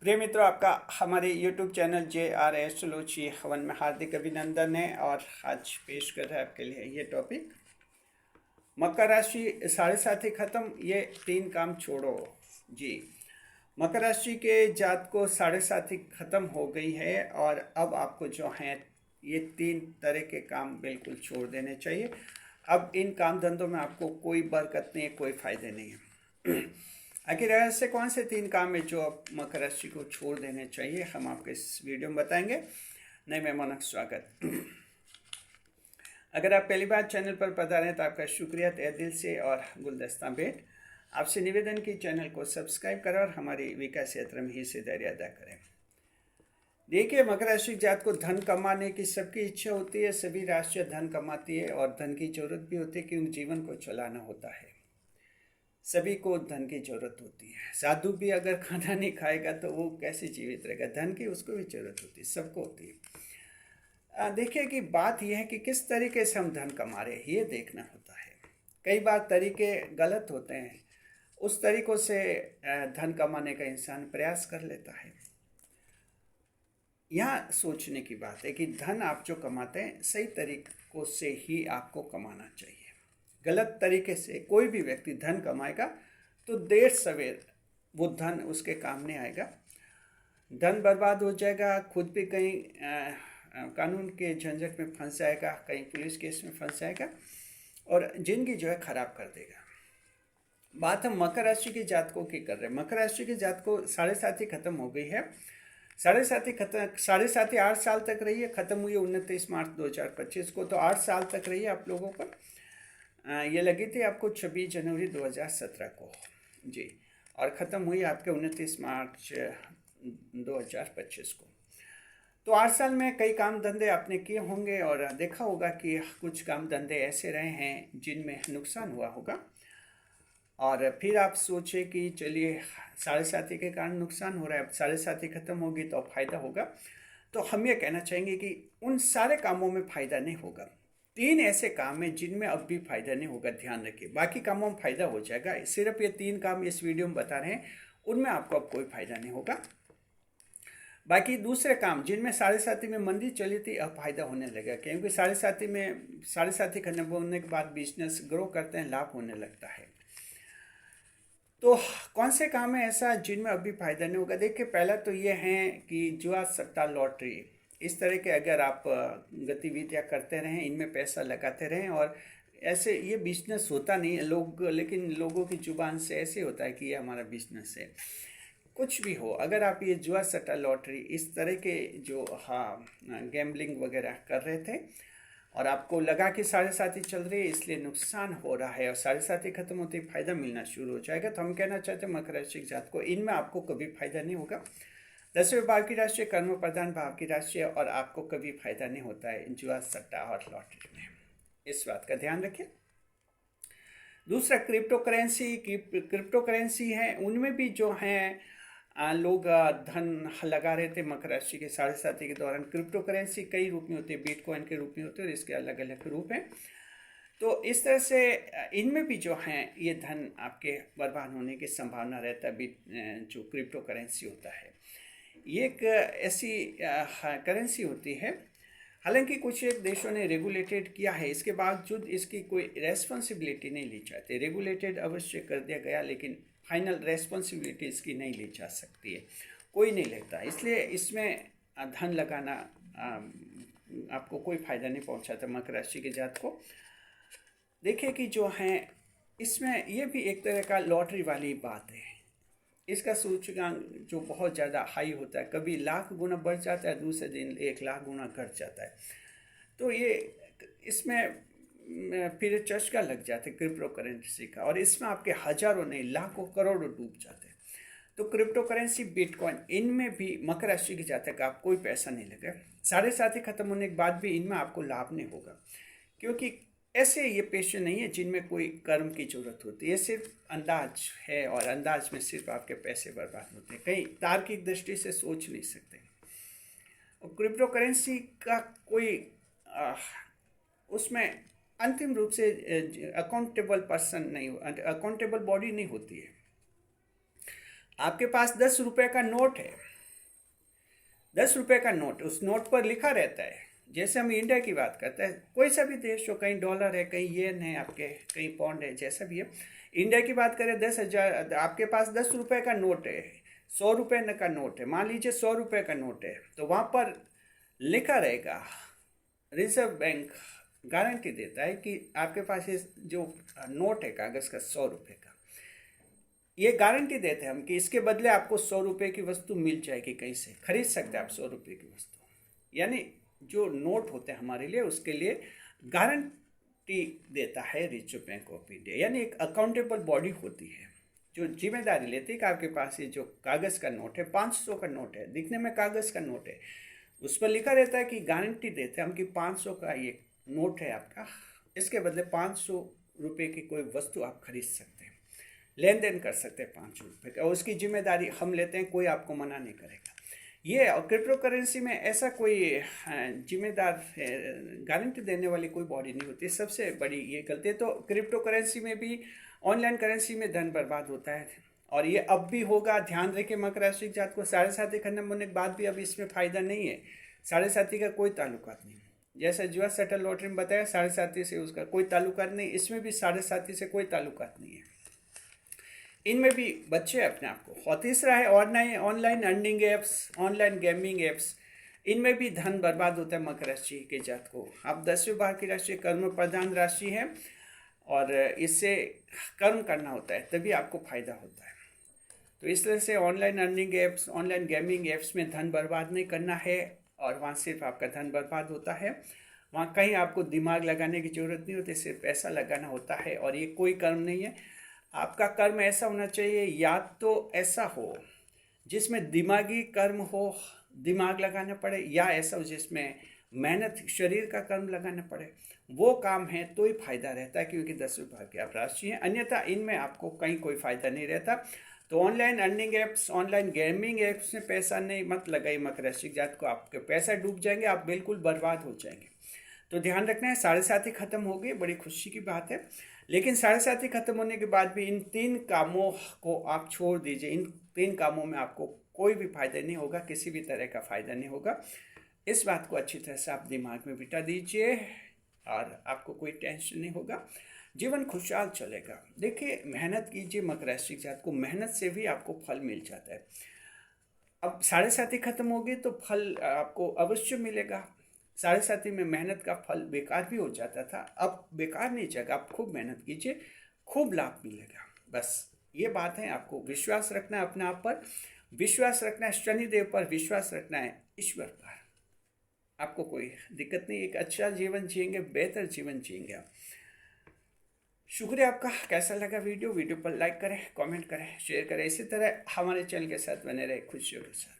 प्रिय मित्रों, आपका हमारे YouTube चैनल JR एस्ट्रोलॉजी हवन में हार्दिक अभिनंदन है। और आज पेश कर रहे हैं आपके लिए ये टॉपिक, मकर राशि साढ़े साथी खत्म, ये 3 काम छोड़ो। जी, मकर राशि के जात को साढ़े साथी खत्म हो गई है और अब आपको जो है ये 3 तरह के काम बिल्कुल छोड़ देने चाहिए। अब इन काम धंधों में आपको कोई बरकत नहीं है, कोई फायदे नहीं है। आखिर ऐसे कौन से 3 काम है जो आप मकर राशि को छोड़ देने चाहिए, हम आपको इस वीडियो में बताएंगे। नए मेहमानों का स्वागत। अगर आप पहली बार चैनल पर पधारे हैं तो आपका शुक्रिया तहे दिल से और गुलदस्ता भेंट। आपसे निवेदन की चैनल को सब्सक्राइब करें और हमारी विकास यात्रा में हिस्सेदारी अदा करें। देखिए, मकर राशि जात को धन कमाने की सबकी इच्छा होती है, सभी राशियां धन कमाती है और धन की जरूरत भी होती है क्योंकि जीवन को चलाना होता है। सभी को धन की जरूरत होती है। साधु भी अगर खाना नहीं खाएगा तो वो कैसे जीवित रहेगा। धन की उसको भी जरूरत होती है, सबको होती है। देखिए कि बात यह है कि किस तरीके से हम धन कमा रहे हैं, ये देखना होता है। कई बार तरीके गलत होते हैं, उस तरीकों से धन कमाने का इंसान प्रयास कर लेता है। यहाँ सोचने की बात है कि धन आप जो कमाते हैं सही तरीकों से ही आपको कमाना चाहिए। गलत तरीके से कोई भी व्यक्ति धन कमाएगा तो देर सवेर वो धन उसके काम नहीं आएगा। धन बर्बाद हो जाएगा, खुद भी कहीं कानून के झंझट में फंस जाएगा, कहीं पुलिस केस में फंस जाएगा और जिंदगी जो है खराब कर देगा। बात हम मकर राशि के जातकों की कर रहे हैं। मकर राशि के जातकों साढ़े साथी खत्म हो गई है। साढ़े साथी 8 साल तक रही है, खत्म हुई 29 मार्च 2025 को। तो 8 साल तक रही है आप लोगों पर। ये लगी थी आपको 26 जनवरी 2017 को जी, और ख़त्म हुई आपके 29 मार्च 2025 को। तो 8 साल में कई काम धंधे आपने किए होंगे और देखा होगा कि कुछ काम धंधे ऐसे रहे हैं जिनमें नुकसान हुआ होगा। और फिर आप सोचे कि चलिए साढ़े साथी के कारण नुकसान हो रहा है, अब साढ़े साथी खत्म होगी तो अब फायदा होगा। तो हम ये कहना चाहेंगे कि उन सारे कामों में फ़ायदा नहीं होगा। 3 ऐसे काम हैं जिनमें अब भी फायदा नहीं होगा, ध्यान रखिए। बाकी कामों में फायदा हो जाएगा, सिर्फ ये 3 काम इस वीडियो में बता रहे हैं, उनमें आपको अब कोई फायदा नहीं होगा। बाकी दूसरे काम जिनमें साढ़े साथी में मंदी चली थी अब फायदा होने लगा, क्योंकि साढ़े साथी खत्म होने के बाद बिजनेस ग्रो करते हैं, लाभ होने लगता है। तो कौन से काम है ऐसा जिनमें अभी फायदा नहीं होगा? देखिए, पहला तो ये है कि जुआ, सट्टा, लॉटरी, इस तरह के अगर आप गतिविधियां करते रहें, इनमें पैसा लगाते रहें और ऐसे ये बिजनेस होता नहीं है लोग, लेकिन लोगों की जुबान से ऐसे होता है कि ये हमारा बिजनेस है। कुछ भी हो, अगर आप ये जुआ, सट्टा, लॉटरी इस तरह के जो गैम्बलिंग वगैरह कर रहे थे और आपको लगा कि साढ़े साथी चल रही है इसलिए नुकसान हो रहा है और साढ़े साथी खत्म होते ही फायदा मिलना शुरू हो जाएगा, तो हम कहना चाहते हैं मकर राशि जात को इनमें आपको कभी फायदा नहीं होगा। 10वें भाव की राशि कर्म प्रधान भाव की राशि है और आपको कभी फायदा नहीं होता है जुआ, सट्टा और लॉटरी में, इस बात का ध्यान रखें। दूसरा, क्रिप्टो करेंसी है, उनमें भी जो है लोग धन लगा रहे थे मकर राशि के साढ़े साथी के दौरान। क्रिप्टो करेंसी कई रूप में होती है, बिटकॉइन के रूप में होते हैं और इसके अलग अलग रूप हैं। तो इस तरह से इनमें भी जो हैं ये धन आपके बर्बाद होने की संभावना रहता है। जो क्रिप्टो करेंसी होता है ये एक ऐसी करेंसी होती है, हालांकि कुछ एक देशों ने रेगुलेटेड किया है, इसके बावजूद इसकी कोई रेस्पॉन्सिबिलिटी नहीं ली जाती। रेगुलेटेड अवश्य कर दिया गया लेकिन फाइनल रेस्पॉन्सिबिलिटी इसकी नहीं ली जा सकती है, कोई नहीं लेता, इसलिए इसमें धन लगाना आपको कोई फ़ायदा नहीं पहुंचाता मकर राशि के जात को। देखिए कि जो है इसमें ये भी एक तरह का लॉटरी वाली बात है। इसका सूचकांक जो बहुत ज़्यादा हाई होता है, कभी लाख गुना बढ़ जाता है, दूसरे दिन 1 लाख गुना घट जाता है। तो ये इसमें फिर चस्का लग जाते क्रिप्टो करेंसी का और इसमें आपके हजारों नहीं लाखों करोड़ों डूब जाते हैं। तो क्रिप्टो करेंसी, बिटकॉइन, इनमें भी मकर राशि के जातक आप कोई पैसा नहीं लगे। साढ़े साथी खत्म होने के बाद भी इनमें आपको लाभ नहीं होगा, क्योंकि ऐसे ये पेशे नहीं है जिनमें कोई कर्म की जरूरत होती है। ये सिर्फ अंदाज है और अंदाज में सिर्फ आपके पैसे बर्बाद होते हैं, कहीं तार्किक दृष्टि से सोच नहीं सकते। और क्रिप्टो करेंसी का कोई उसमें अंतिम रूप से अकाउंटेबल पर्सन नहीं, अकाउंटेबल बॉडी नहीं होती है। आपके पास 10 रुपए का नोट है, 10 रुपए का नोट, उस नोट पर लिखा रहता है, जैसे हम इंडिया की बात करते हैं, कोई सा भी देश हो, कहीं डॉलर है, कहीं येन है आपके, कहीं पौंड है, जैसा भी है, इंडिया की बात करें 10,000, आपके पास 10 रुपए का नोट है, 100 रुपए का नोट है, मान लीजिए 100 रुपए का नोट है, तो वहाँ पर लिखा रहेगा, रिजर्व बैंक गारंटी देता है कि आपके पास ये जो नोट है कागज़ का 100 रुपए का, ये गारंटी देते हैं हम कि इसके बदले आपको 100 रुपए की वस्तु मिल जाएगी, कहीं से खरीद सकते हैं आप 100 रुपए की वस्तु। यानी जो नोट होते हैं हमारे लिए, उसके लिए गारंटी देता है रिजर्व बैंक ऑफ इंडिया, यानी एक अकाउंटेबल बॉडी होती है जो जिम्मेदारी लेती है कि आपके पास ये जो कागज़ का नोट है, 500 का नोट है, दिखने में कागज़ का नोट है, उस पर लिखा रहता है कि गारंटी देते हैं हम कि 500 का ये नोट है आपका, इसके बदले 500 रुपए की कोई वस्तु आप खरीद सकते हैं, लेन देन कर सकते हैं 500 रुपये का, और उसकी जिम्मेदारी हम लेते हैं, कोई आपको मना नहीं करेगा। ये क्रिप्टो करेंसी में ऐसा कोई जिम्मेदार गारंटी देने वाली कोई बॉडी नहीं होती, सबसे बड़ी ये गलती है। तो क्रिप्टो करेंसी में भी, ऑनलाइन करेंसी में धन बर्बाद होता है, और ये अब भी होगा। ध्यान रखें मकर राशि जात को 7.5 खत्म होने के बाद भी अब इसमें फ़ायदा नहीं है, 7.5 का कोई ताल्लुकात नहीं। जैसे जुआ सेटल लॉटरी में बताया 7.5 से उसका कोई ताल्लुकात नहीं, इसमें भी 7.5 से कोई ताल्लुकात नहीं है, इनमें भी बच्चे अपने आप को। और तीसरा है online earning apps, online gaming apps, इनमें भी धन बर्बाद होता है मकर राशि के जात को। अब 10वें भाव की राशि कर्म प्रधान राशि है, और इससे कर्म करना होता है, तभी आपको फायदा होता है। तो इस तरह से online earning apps, online gaming apps में धन बर्बाद नहीं करना है, और वहाँ सिर्फ आपका धन बर्बाद होता है। वहाँ कहीं आपको दिमाग लगाने की ज़रूरत नहीं होती, सिर्फ पैसा लगाना होता है, और ये कोई कर्म नहीं है। आपका कर्म ऐसा होना चाहिए, या तो ऐसा हो जिसमें दिमागी कर्म हो, दिमाग लगाना पड़े, या ऐसा हो जिसमें मेहनत शरीर का कर्म लगाना पड़े, वो काम है तो ही फायदा रहता है, क्योंकि 10वें भाव की आप राशि हैं, अन्यथा इनमें आपको कहीं कोई फायदा नहीं रहता। तो online earning apps, online gaming apps में पैसा नहीं मत लगाइए मकर राशि जात को, आपके पैसा डूब जाएंगे, आप बिल्कुल बर्बाद हो जाएंगे। तो ध्यान रखना है। 7.5 खत्म हो गई, बड़ी खुशी की बात है, लेकिन 7.5 खत्म होने के बाद भी इन 3 कामों को आप छोड़ दीजिए। इन 3 कामों में आपको कोई भी फायदा नहीं होगा, किसी भी तरह का फायदा नहीं होगा। इस बात को अच्छी तरह से आप दिमाग में बिठा दीजिए, और आपको कोई टेंशन नहीं होगा, जीवन खुशहाल चलेगा। देखिए, मेहनत कीजिए मकर राशि जात को, मेहनत से भी आपको फल मिल जाता है। अब 7.5 खत्म होगी तो फल आपको अवश्य मिलेगा। 7.5 में मेहनत का फल बेकार भी हो जाता था, अब बेकार नहीं जाएगा। आप खूब मेहनत कीजिए, खूब लाभ मिलेगा। बस ये बात है, आपको विश्वास रखना है अपने आप पर, विश्वास रखना है शनिदेव पर, विश्वास रखना है ईश्वर पर। आपको कोई दिक्कत नहीं, एक अच्छा जीवन जिएंगे, बेहतर जीवन जिएंगे आप। शुक्रिया आपका। कैसा लगा वीडियो पर लाइक करें, कमेंट करें, शेयर करें। इसी तरह हमारे चैनल के साथ बने रहे खुशियों के साथ।